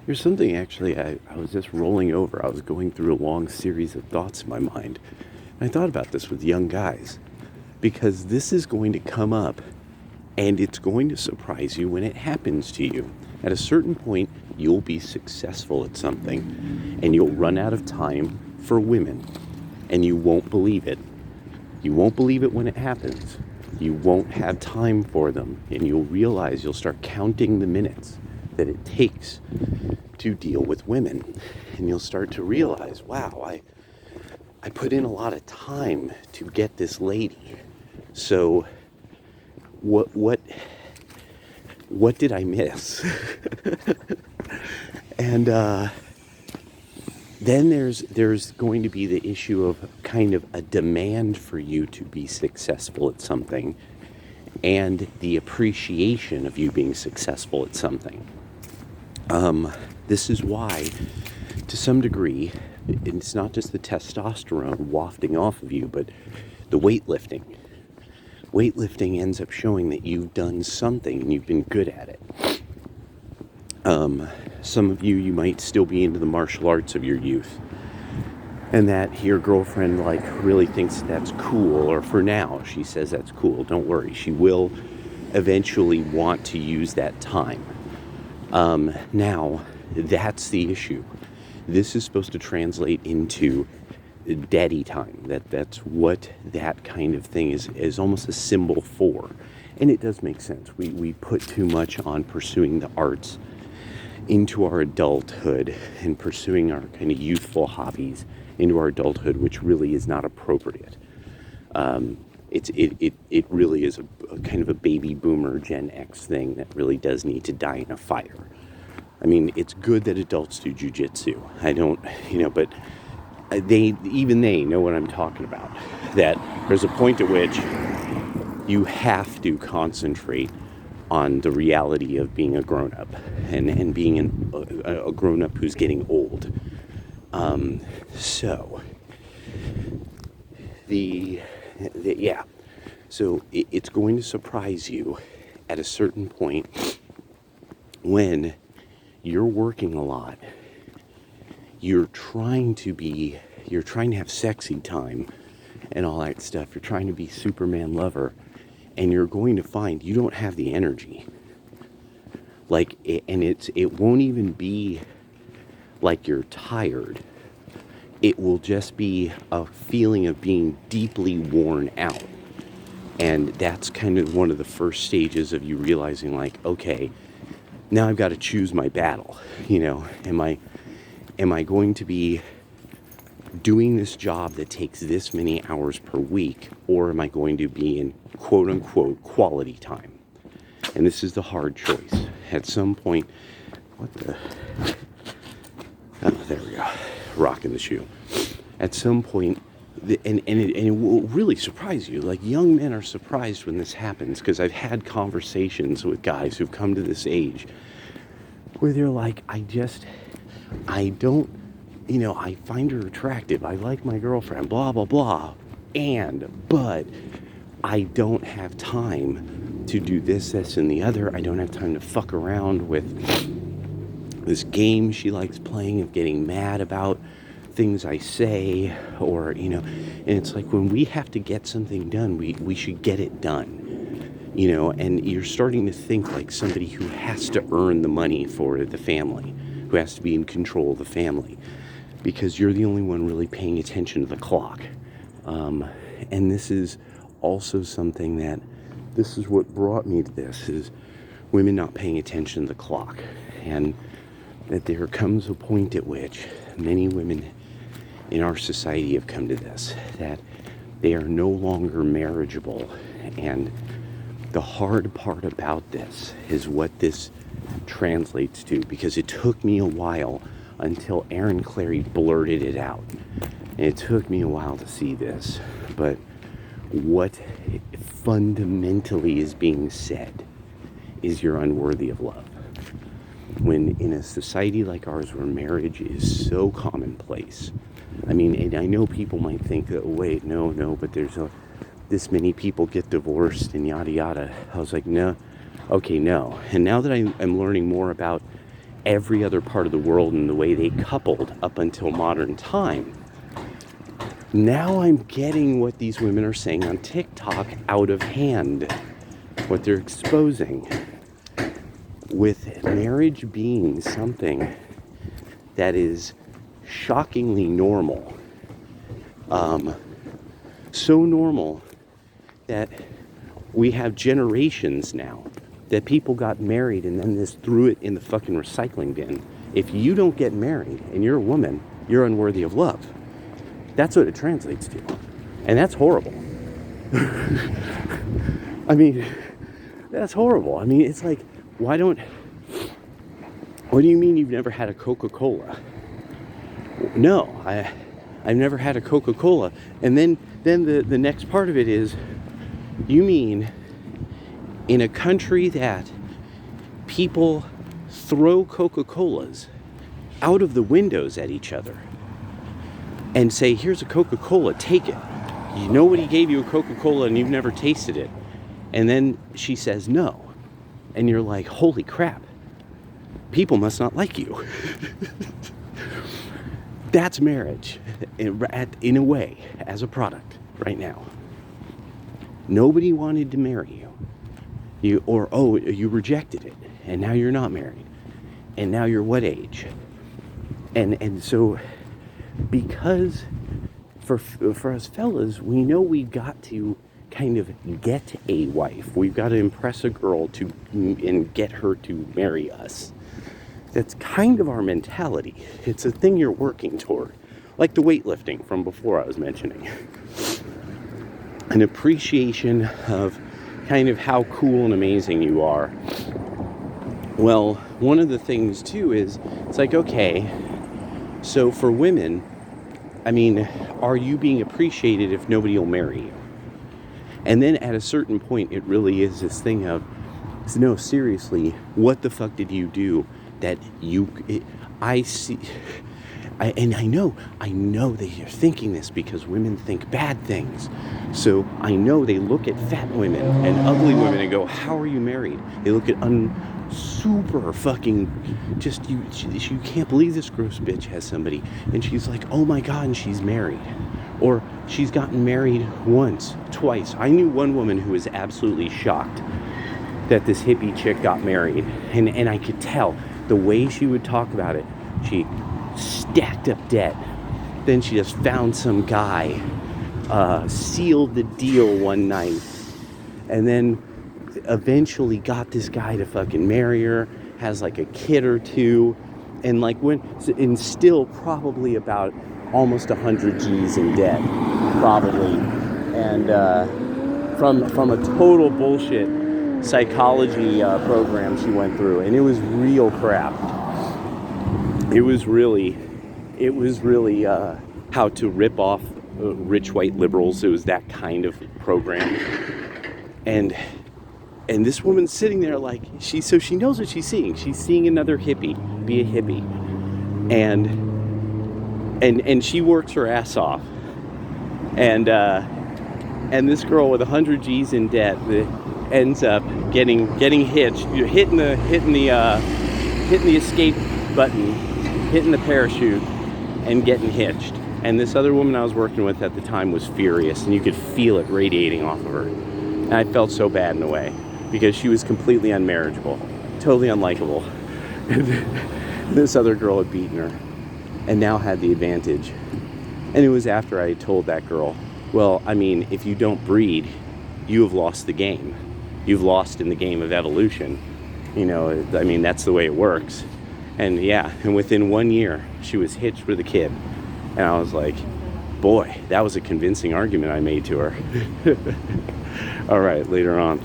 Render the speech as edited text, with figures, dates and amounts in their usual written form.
Here's something actually I was just rolling over. I was going through a long series of thoughts in my mind. And I thought about this with young guys because this is going to come up and it's going to surprise you when it happens to you. At a certain point, you'll be successful at something and you'll run out of time for women and you won't believe it. You won't believe it when it happens. You won't have time for them and you'll realize you'll start counting the minutes that it takes to deal with women. And you'll start to realize, wow, I put in a lot of time to get this lady. So what did I miss? And then there's going to be the issue of kind of a demand for you to be successful at something and the appreciation of you being successful at something. This is why, to some degree, it's not just the testosterone wafting off of you, but the weightlifting. Weightlifting ends up showing that you've done something and you've been good at it. Some of you might still be into the martial arts of your youth, and that your girlfriend really thinks that's cool, or for now she says that's cool. Don't worry, she will eventually want to use that time. Now, that's the issue. This is supposed to translate into daddy time. That's what that kind of thing is almost a symbol for. And it does make sense. We put too much on pursuing the arts into our adulthood and pursuing our kind of youthful hobbies into our adulthood, which really is not appropriate. It really is a kind of a baby boomer Gen X thing that really does need to die in a fire. I mean, it's good that adults do jujitsu. I don't, but they know what I'm talking about. That there's a point at which you have to concentrate on the reality of being a grown-up and being a grown-up who's getting old. So it's going to surprise you at a certain point when you're working a lot. You're trying to have sexy time and all that stuff. You're trying to be Superman lover, and you're going to find you don't have the energy. It won't even be like you're tired. It will just be a feeling of being deeply worn out. And that's kind of one of the first stages of you realizing, okay, now I've got to choose my battle. Am I going to be doing this job that takes this many hours per week, or am I going to be in quote unquote quality time? And this is the hard choice. At some point, there we go, rocking the shoe. At some point, and it will really surprise you. Young men are surprised when this happens, because I've had conversations with guys who've come to this age where they're like, I find her attractive. I like my girlfriend, blah, blah, blah. But I don't have time to do this, and the other. I don't have time to fuck around with this game she likes playing of getting mad about things I say, and it's like, when we have to get something done, we should get it done. And you're starting to think like somebody who has to earn the money for the family, who has to be in control of the family, because you're the only one really paying attention to the clock. And this is also something this is what brought me to this, is women not paying attention to the clock. And that there comes a point at which many women in our society have come to this, that they are no longer marriageable. And the hard part about this is what this translates to, because it took me a while until Aaron Clarey blurted it out. And it took me a while to see this, but what fundamentally is being said is you're unworthy of love. When in a society like ours, where marriage is so commonplace, and I know people might think that, wait, no, but there's this many people get divorced and yada yada. I was like, no, okay, no. And now that I'm learning more about every other part of the world and the way they coupled up until modern time. Now I'm getting what these women are saying on TikTok out of hand, what they're exposing, with marriage being something that is shockingly normal. So normal that we have generations now that people got married and then just threw it in the fucking recycling bin. If you don't get married and you're a woman, you're unworthy of love. That's what it translates to. And that's horrible. I mean, that's horrible. I mean, it's like, what do you mean you've never had a Coca-Cola? No, I've never had a Coca-Cola. And then the next part of it is, you mean in a country that people throw Coca-Colas out of the windows at each other and say, here's a Coca-Cola, take it. Nobody gave you a Coca-Cola and you've never tasted it. And then she says no. And you're like, holy crap, people must not like you. That's marriage in a way, as a product right now. Nobody wanted to marry you. You rejected it, and now you're not married. And now you're what age? And so, because for us fellas, we know we've got to kind of get a wife. We've got to impress a girl and get her to marry us. That's kind of our mentality. It's a thing you're working toward. Like the weightlifting from before I was mentioning. An appreciation of kind of how cool and amazing you are. Well, one of the things too is, it's like, okay, so for women, I mean, are you being appreciated if nobody will marry you? And then at a certain point, it really is this thing of, no, seriously, what the fuck did you do that I know that you're thinking this because women think bad things. So I know they look at fat women and ugly women and go, how are you married? They look at super fucking, just, you can't believe this gross bitch has somebody. And she's like, oh my God, and she's married. Or she's gotten married once, twice. I knew one woman who was absolutely shocked that this hippie chick got married. And I could tell the way she would talk about it. She stacked up debt. Then she just found some guy, sealed the deal one night, and then eventually got this guy to fucking marry her, has like a kid or two, and and still probably about almost 100 G's in debt, probably. And from a total bullshit psychology program she went through, and it was real crap. It was really how to rip off rich white liberals. It was that kind of program. And this woman's sitting there like, she knows what she's seeing. She's seeing another hippie be a hippie. And she works her ass off. And this girl with 100 G's in debt ends up getting hitched, hitting the escape button, hitting the parachute, and getting hitched. And this other woman I was working with at the time was furious, and you could feel it radiating off of her. And I felt so bad in a way, because she was completely unmarriageable, totally unlikable. This other girl had beaten her, and now had the advantage. And it was after I had told that girl, well, I mean, if you don't breed, you have lost the game. You've lost in the game of evolution. You know, I mean, that's the way it works. And yeah, and within 1 year, she was hitched with a kid. And I was like, boy, that was a convincing argument I made to her. All right, later on.